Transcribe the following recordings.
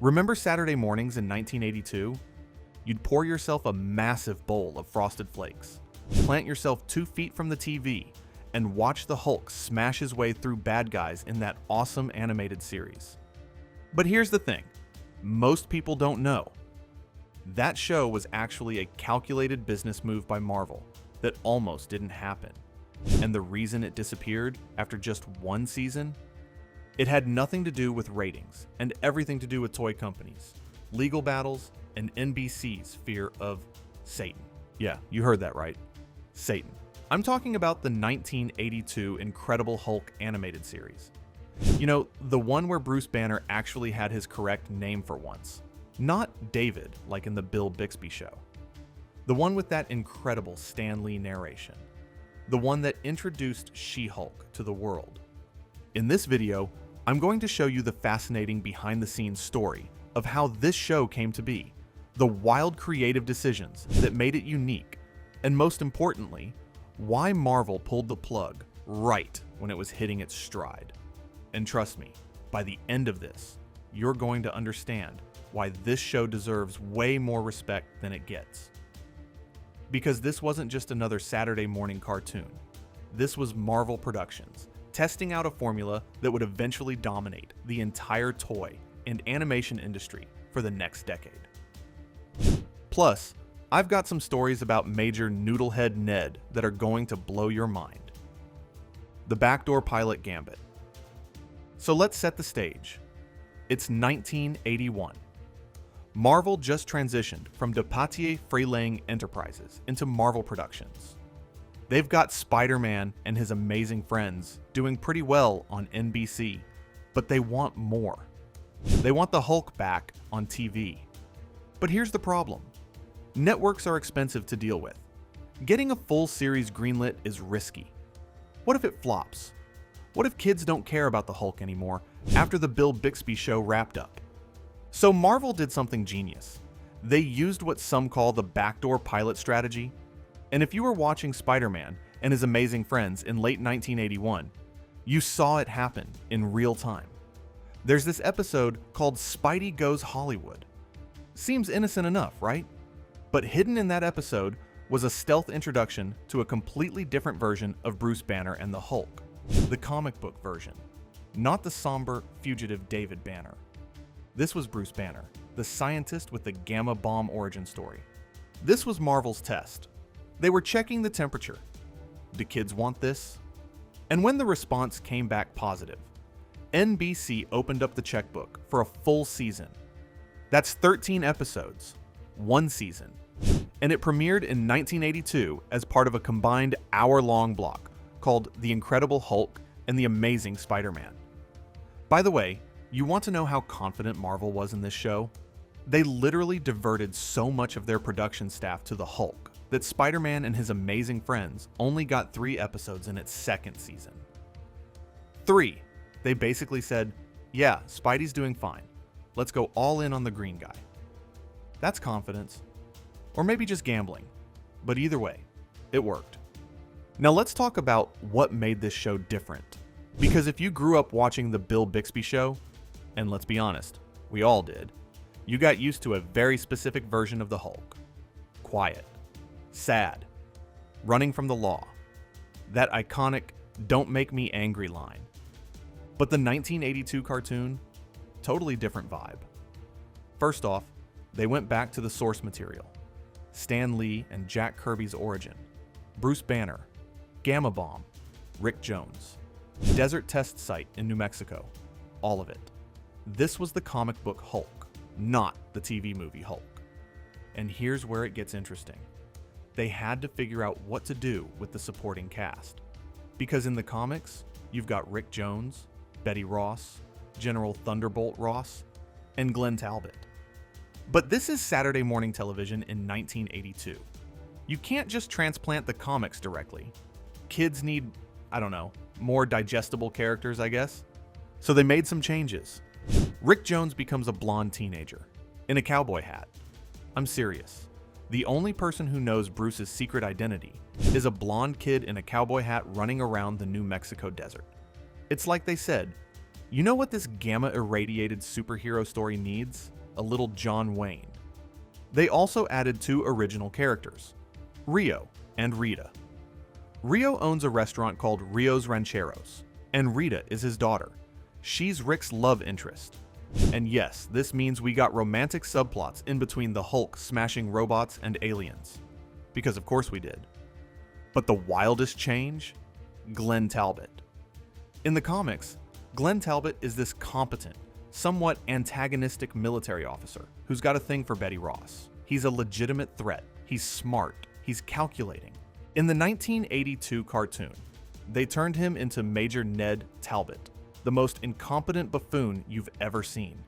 Remember Saturday mornings in 1982? You'd pour yourself a massive bowl of Frosted Flakes, plant yourself 2 feet from the TV, and watch the Hulk smash his way through bad guys in that awesome animated series. But here's the thing, most people don't know. That show was actually a calculated business move by Marvel that almost didn't happen. And the reason it disappeared after just 1 season? It had nothing to do with ratings and everything to do with toy companies, legal battles, and NBC's fear of Satan. Yeah, you heard that right. Satan. I'm talking about the 1982 Incredible Hulk animated series. You know, the one where Bruce Banner actually had his correct name for once. Not David, like in the Bill Bixby Show. The one with that incredible Stan Lee narration. The one that introduced She-Hulk to the world. In this video, I'm going to show you the fascinating behind-the-scenes story of how this show came to be, the wild creative decisions that made it unique, and most importantly, why Marvel pulled the plug right when it was hitting its stride. And trust me, by the end of this, you're going to understand why this show deserves way more respect than it gets. Because this wasn't just another Saturday morning cartoon. This was Marvel Productions, testing out a formula that would eventually dominate the entire toy and animation industry for the next decade. Plus, I've got some stories about Major Noodlehead Ned that are going to blow your mind. The backdoor pilot gambit. So let's set the stage. It's 1981. Marvel just transitioned from Depatie-Freleng Enterprises into Marvel Productions. They've got Spider-Man and His Amazing Friends doing pretty well on NBC, but they want more. They want the Hulk back on TV. But here's the problem. Networks are expensive to deal with. Getting a full series greenlit is risky. What if it flops? What if kids don't care about the Hulk anymore after the Bill Bixby Show wrapped up? So Marvel did something genius. They used what some call the backdoor pilot strategy. And if you were watching Spider-Man and His Amazing Friends in late 1981, you saw it happen in real time. There's this episode called Spidey Goes Hollywood. Seems innocent enough, right? But hidden in that episode was a stealth introduction to a completely different version of Bruce Banner and the Hulk, the comic book version, not the somber, fugitive David Banner. This was Bruce Banner, the scientist with the gamma bomb origin story. This was Marvel's test. They were checking the temperature. Do kids want this? And when the response came back positive, NBC opened up the checkbook for a full season. That's 13 episodes, 1 season. And it premiered in 1982 as part of a combined hour-long block called The Incredible Hulk and The Amazing Spider-Man. By the way, you want to know how confident Marvel was in this show? They literally diverted so much of their production staff to the Hulk that Spider-Man and His Amazing Friends only got 3 episodes in its 2nd season. 3. They basically said, yeah, Spidey's doing fine. Let's go all in on the green guy. That's confidence. Or maybe just gambling. But either way, it worked. Now let's talk about what made this show different. Because if you grew up watching the Bill Bixby Show, and let's be honest, we all did, you got used to a very specific version of the Hulk. Quiet. Sad. Running from the law. That iconic, "Don't make me angry" line. But the 1982 cartoon, totally different vibe. First off, they went back to the source material. Stan Lee and Jack Kirby's origin. Bruce Banner. Gamma Bomb. Rick Jones. Desert test site in New Mexico. All of it. This was the comic book Hulk, not the TV movie Hulk. And here's where it gets interesting. They had to figure out what to do with the supporting cast. Because in the comics, you've got Rick Jones, Betty Ross, General Thunderbolt Ross, and Glenn Talbot. But this is Saturday morning television in 1982. You can't just transplant the comics directly. Kids need, I don't know, more digestible characters, I guess. So they made some changes. Rick Jones becomes a blonde teenager, in a cowboy hat. I'm serious. The only person who knows Bruce's secret identity is a blonde kid in a cowboy hat running around the New Mexico desert. It's like they said, You know what this gamma-irradiated superhero story needs? A little John Wayne. They also added 2 original characters, Rio and Rita. Rio owns a restaurant called Rio's Rancheros, and Rita is his daughter. She's Rick's love interest. And yes, this means we got romantic subplots in between the Hulk smashing robots and aliens. Because of course we did. But the wildest change? Glenn Talbot. In the comics, Glenn Talbot is this competent, somewhat antagonistic military officer who's got a thing for Betty Ross. He's a legitimate threat. He's smart. He's calculating. In the 1982 cartoon, they turned him into Major Ned Talbot, the most incompetent buffoon you've ever seen.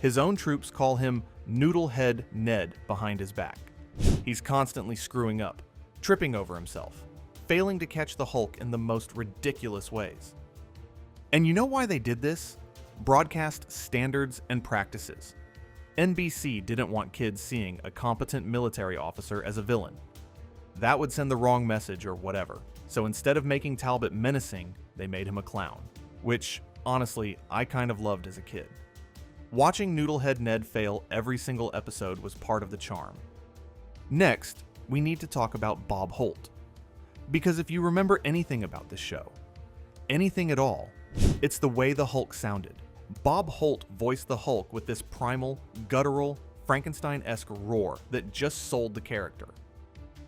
His own troops call him Noodlehead Ned behind his back. He's constantly screwing up, tripping over himself, failing to catch the Hulk in the most ridiculous ways. And you know why they did this? Broadcast standards and practices. NBC didn't want kids seeing a competent military officer as a villain. That would send the wrong message or whatever. So instead of making Talbot menacing, they made him a clown. Which, honestly, I kind of loved as a kid. Watching Noodlehead Ned fail every single episode was part of the charm. Next, we need to talk about Bob Holt. Because if you remember anything about this show, anything at all, it's the way the Hulk sounded. Bob Holt voiced the Hulk with this primal, guttural, Frankenstein-esque roar that just sold the character.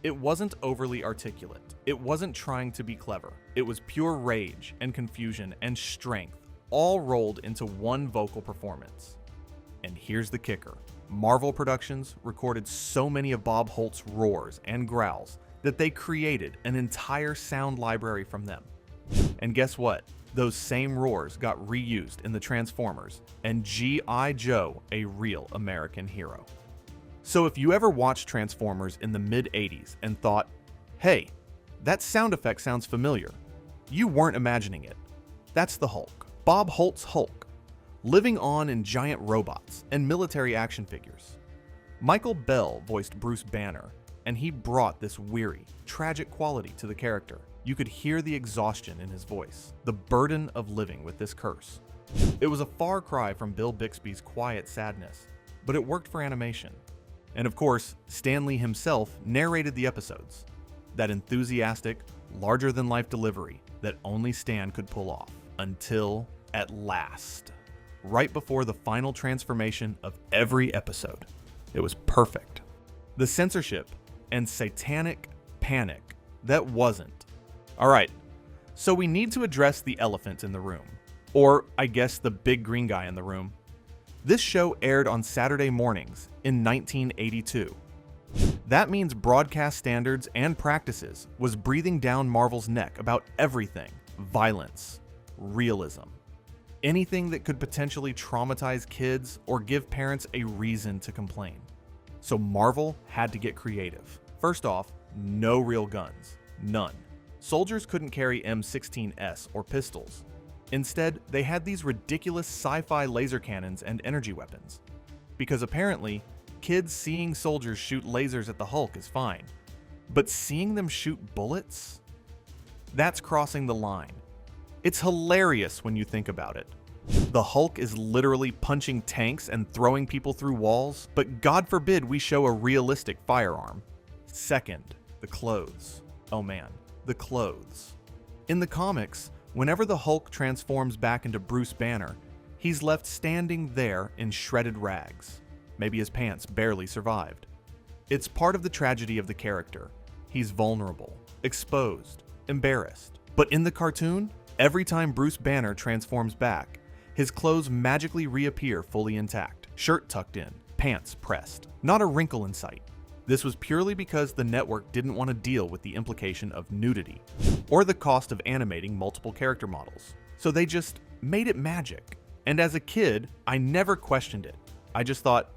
It wasn't overly articulate. It wasn't trying to be clever. It was pure rage and confusion and strength, all rolled into one vocal performance. And here's the kicker. Marvel Productions recorded so many of Bob Holt's roars and growls that they created an entire sound library from them. And guess what? Those same roars got reused in the Transformers and G.I. Joe, a real American hero. So if you ever watched Transformers in the mid-80s and thought, hey, that sound effect sounds familiar, you weren't imagining it. That's the Hulk. Bob Holt's Hulk, living on in giant robots and military action figures. Michael Bell voiced Bruce Banner, and he brought this weary, tragic quality to the character. You could hear the exhaustion in his voice, the burden of living with this curse. It was a far cry from Bill Bixby's quiet sadness, but it worked for animation. And of course, Stan Lee himself narrated the episodes. That enthusiastic, larger-than-life delivery that only Stan could pull off. Until, at last, right before the final transformation of every episode. It was perfect. The censorship and satanic panic that wasn't. Alright, so we need to address the elephant in the room. Or, I guess, the big green guy in the room. This show aired on Saturday mornings in 1982. That means broadcast standards and practices was breathing down Marvel's neck about everything. Violence, realism, anything that could potentially traumatize kids or give parents a reason to complain. So Marvel had to get creative. First off, no real guns. None. Soldiers couldn't carry M16s or pistols. Instead, they had these ridiculous sci-fi laser cannons and energy weapons. Because apparently, kids seeing soldiers shoot lasers at the Hulk is fine. But seeing them shoot bullets? That's crossing the line. It's hilarious when you think about it. The Hulk is literally punching tanks and throwing people through walls, but God forbid we show a realistic firearm. Second, the clothes. Oh man, the clothes. In the comics, whenever the Hulk transforms back into Bruce Banner, he's left standing there in shredded rags. Maybe his pants barely survived. It's part of the tragedy of the character. He's vulnerable, exposed, embarrassed. But in the cartoon, every time Bruce Banner transforms back, his clothes magically reappear fully intact, shirt tucked in, pants pressed, not a wrinkle in sight. This was purely because the network didn't want to deal with the implication of nudity, or the cost of animating multiple character models. So they just made it magic. And as a kid, I never questioned it. I just thought,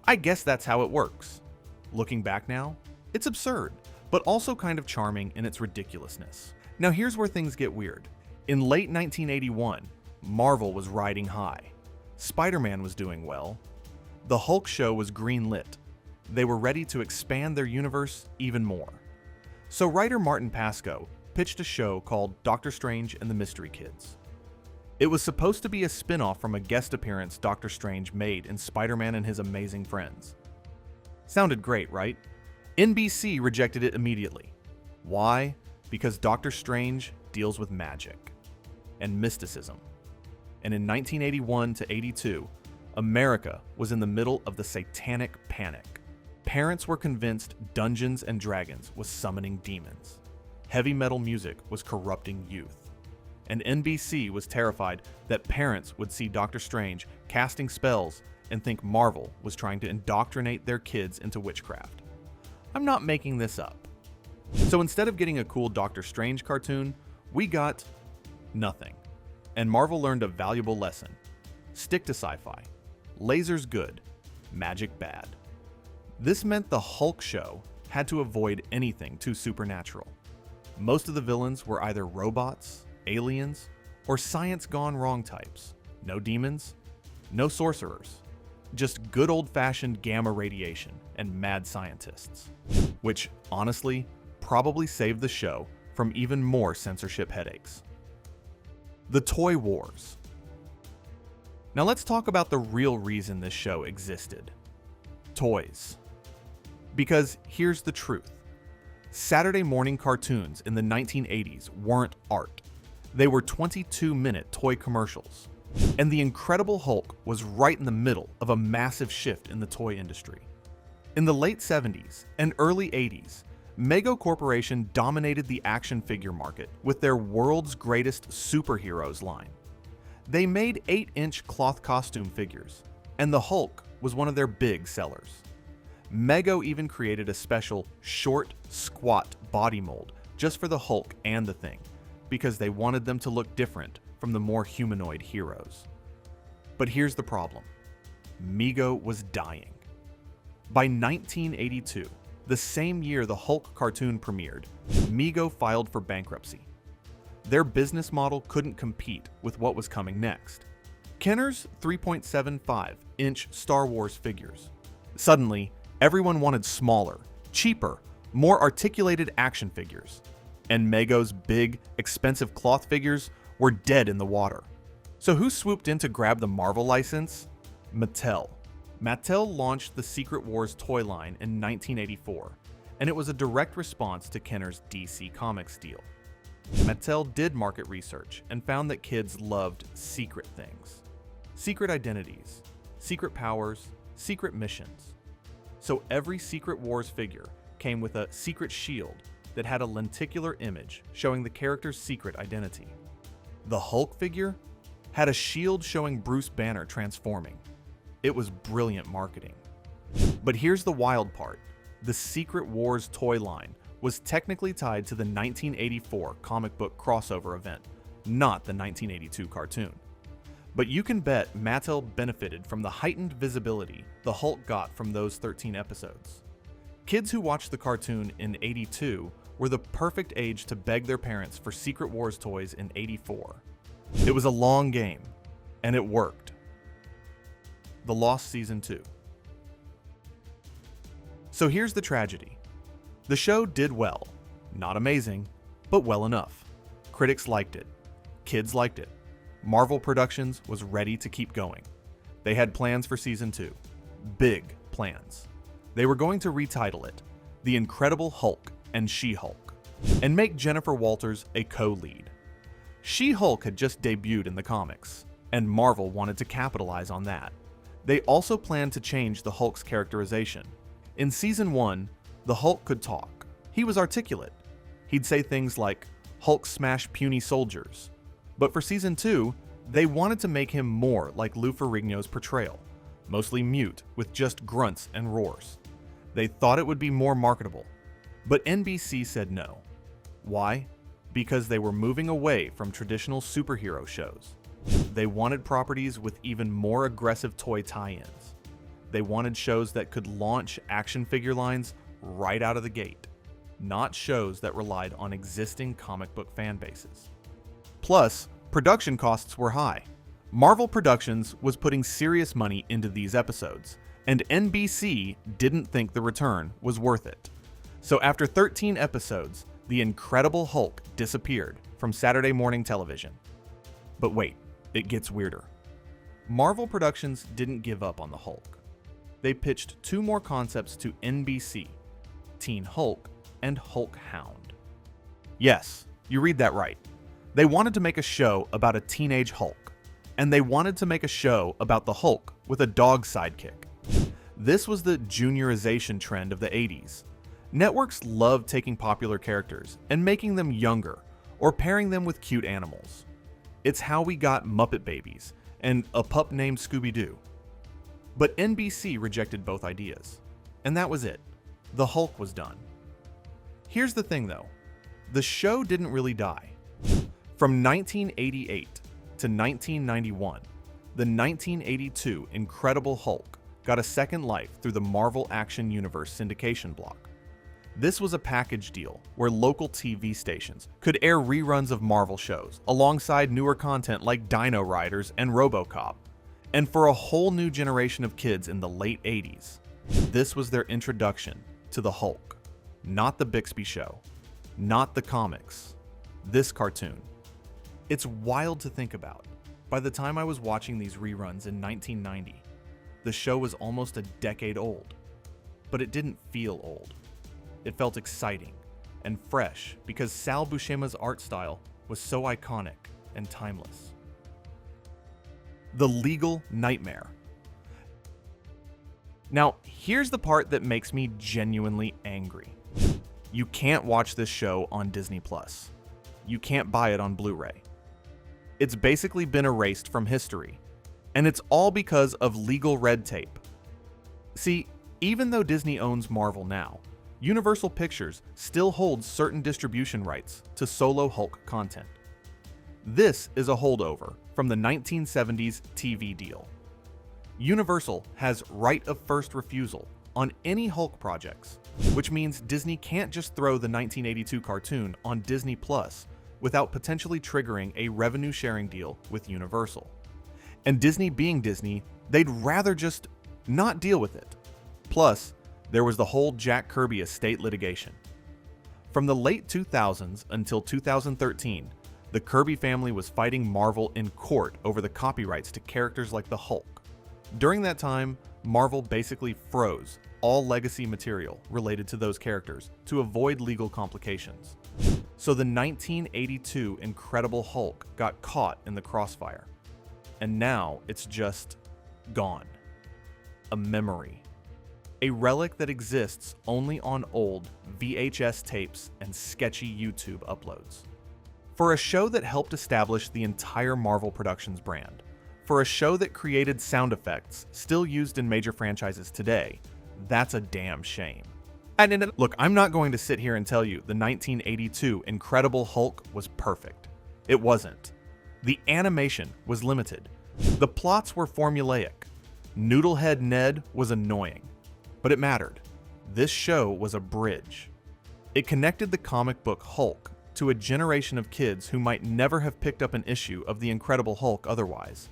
I guess that's how it works. Looking back now, it's absurd, but also kind of charming in its ridiculousness. Now here's where things get weird. In late 1981, Marvel was riding high. Spider-Man was doing well. The Hulk show was greenlit. They were ready to expand their universe even more. So writer Martin Pasco pitched a show called Doctor Strange and the Mystery Kids. It was supposed to be a spin-off from a guest appearance Doctor Strange made in Spider-Man and His Amazing Friends. Sounded great, right? NBC rejected it immediately. Why? Because Doctor Strange deals with magic and mysticism. And in 1981 to 82, America was in the middle of the satanic panic. Parents were convinced Dungeons and Dragons was summoning demons. Heavy metal music was corrupting youth. And NBC was terrified that parents would see Doctor Strange casting spells and think Marvel was trying to indoctrinate their kids into witchcraft. I'm not making this up. So instead of getting a cool Doctor Strange cartoon, we got nothing. And Marvel learned a valuable lesson. Stick to sci-fi. Lasers good, magic bad. This meant the Hulk show had to avoid anything too supernatural. Most of the villains were either robots, aliens, or science gone wrong types. No demons, no sorcerers. Just good old-fashioned gamma radiation and mad scientists. Which, honestly, probably saved the show from even more censorship headaches. The Toy Wars. Now let's talk about the real reason this show existed. Toys. Because here's the truth. Saturday morning cartoons in the 1980s weren't art. They were 22-minute toy commercials. And the Incredible Hulk was right in the middle of a massive shift in the toy industry. In the late 70s and early 80s, Mego Corporation dominated the action figure market with their World's Greatest Superheroes line. They made 8-inch cloth costume figures, and the Hulk was one of their big sellers. Mego even created a special short, squat body mold just for the Hulk and the Thing, because they wanted them to look different from the more humanoid heroes. But here's the problem. Mego was dying. By 1982, the same year the Hulk cartoon premiered, Mego filed for bankruptcy. Their business model couldn't compete with what was coming next. Kenner's 3.75-inch Star Wars figures. Suddenly, everyone wanted smaller, cheaper, more articulated action figures. And Mego's big, expensive cloth figures were dead in the water. So who swooped in to grab the Marvel license? Mattel. Mattel launched the Secret Wars toy line in 1984, and it was a direct response to Kenner's DC Comics deal. Mattel did market research and found that kids loved secret things. Secret identities, secret powers, secret missions. So every Secret Wars figure came with a secret shield that had a lenticular image showing the character's secret identity. The Hulk figure had a shield showing Bruce Banner transforming. It was brilliant marketing. But here's the wild part. The Secret Wars toy line was technically tied to the 1984 comic book crossover event, not the 1982 cartoon. But you can bet Mattel benefited from the heightened visibility the Hulk got from those 13 episodes. Kids who watched the cartoon in 82 were the perfect age to beg their parents for Secret Wars toys in 84. It was a long game, and it worked. The Lost Season 2. So here's the tragedy. The show did well. Not amazing, but well enough. Critics liked it. Kids liked it. Marvel Productions was ready to keep going. They had plans for Season 2. Big plans. They were going to retitle it The Incredible Hulk and She-Hulk, and make Jennifer Walters a co-lead. She-Hulk had just debuted in the comics, and Marvel wanted to capitalize on that. They also planned to change the Hulk's characterization. In Season 1, the Hulk could talk. He was articulate. He'd say things like, "Hulk smash puny soldiers." But for Season 2, they wanted to make him more like Lou Ferrigno's portrayal, mostly mute with just grunts and roars. They thought it would be more marketable. But NBC said no. Why? Because they were moving away from traditional superhero shows. They wanted properties with even more aggressive toy tie-ins. They wanted shows that could launch action figure lines right out of the gate, not shows that relied on existing comic book fan bases. Plus, production costs were high. Marvel Productions was putting serious money into these episodes, and NBC didn't think the return was worth it. So after 13 episodes, The Incredible Hulk disappeared from Saturday morning television. But wait, it gets weirder. Marvel Productions didn't give up on the Hulk. They pitched two more concepts to NBC, Teen Hulk and Hulk Hound. Yes, you read that right. They wanted to make a show about a teenage Hulk, and they wanted to make a show about the Hulk with a dog sidekick. This was the juniorization trend of the 80s. Networks loved taking popular characters and making them younger, or pairing them with cute animals. It's how we got Muppet Babies and a pup named Scooby-Doo. But NBC rejected both ideas, and that was it. The Hulk was done. Here's the thing though, the show didn't really die. From 1988 to 1991, the 1982 Incredible Hulk got a second life through the Marvel Action Universe syndication block. This was a package deal where local TV stations could air reruns of Marvel shows alongside newer content like Dino Riders and RoboCop. And for a whole new generation of kids in the late 80s, this was their introduction to the Hulk. Not the Bixby Show, not the comics, this cartoon. It's wild to think about. By the time I was watching these reruns in 1990, the show was almost a decade old, but it didn't feel old. It felt exciting and fresh because Sal Buscema's art style was so iconic and timeless. The legal nightmare. Now, here's the part that makes me genuinely angry. You can't watch this show on Disney+. You can't buy it on Blu-ray. It's basically been erased from history, and it's all because of legal red tape. See, even though Disney owns Marvel now, Universal Pictures still holds certain distribution rights to solo Hulk content. This is a holdover from the 1970s TV deal. Universal has right of first refusal on any Hulk projects, which means Disney can't just throw the 1982 cartoon on Disney Plus without potentially triggering a revenue sharing deal with Universal. And Disney being Disney, they'd rather just not deal with it. Plus, there was the whole Jack Kirby estate litigation. From the late 2000s until 2013, the Kirby family was fighting Marvel in court over the copyrights to characters like the Hulk. During that time, Marvel basically froze all legacy material related to those characters to avoid legal complications. So the 1982 Incredible Hulk got caught in the crossfire. And now it's just gone. A memory. A relic that exists only on old VHS tapes and sketchy YouTube uploads. For a show that helped establish the entire Marvel Productions brand, for a show that created sound effects still used in major franchises today, that's a damn shame. And look, I'm not going to sit here and tell you the 1982 Incredible Hulk was perfect. It wasn't. The animation was limited. The plots were formulaic. Noodlehead Ned was annoying. But it mattered. This show was a bridge. It connected the comic book Hulk to a generation of kids who might never have picked up an issue of The Incredible Hulk otherwise.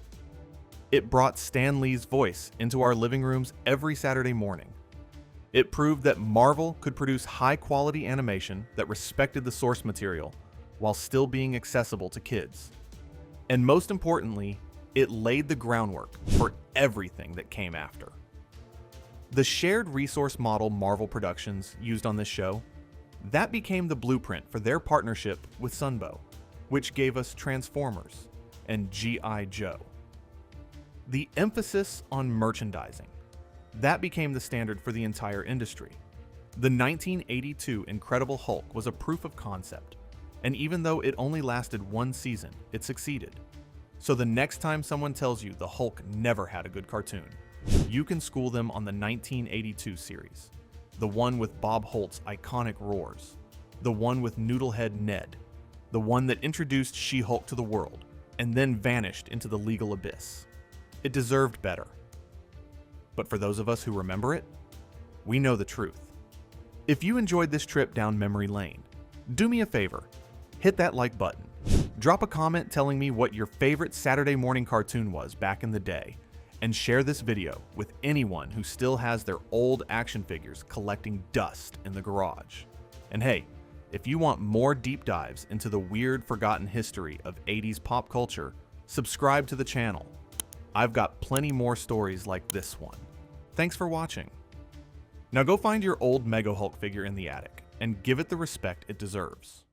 It brought Stan Lee's voice into our living rooms every Saturday morning. It proved that Marvel could produce high-quality animation that respected the source material while still being accessible to kids. And most importantly, it laid the groundwork for everything that came after. The shared resource model Marvel Productions used on this show, that became the blueprint for their partnership with Sunbow, which gave us Transformers and G.I. Joe. The emphasis on merchandising, that became the standard for the entire industry. The 1982 Incredible Hulk was a proof of concept, and even though it only lasted one season, it succeeded. So the next time someone tells you the Hulk never had a good cartoon, you can school them on the 1982 series, the one with Bob Holt's iconic roars, the one with Noodlehead Ned, the one that introduced She-Hulk to the world and then vanished into the legal abyss. It deserved better. But for those of us who remember it, we know the truth. If you enjoyed this trip down memory lane, do me a favor, hit that like button. Drop a comment telling me what your favorite Saturday morning cartoon was back in the day, and share this video with anyone who still has their old action figures collecting dust in the garage. And hey, if you want more deep dives into the weird forgotten history of 80s pop culture, subscribe to the channel. I've got plenty more stories like this one. Thanks for watching. Now go find your old Mega Hulk figure in the attic and give it the respect it deserves.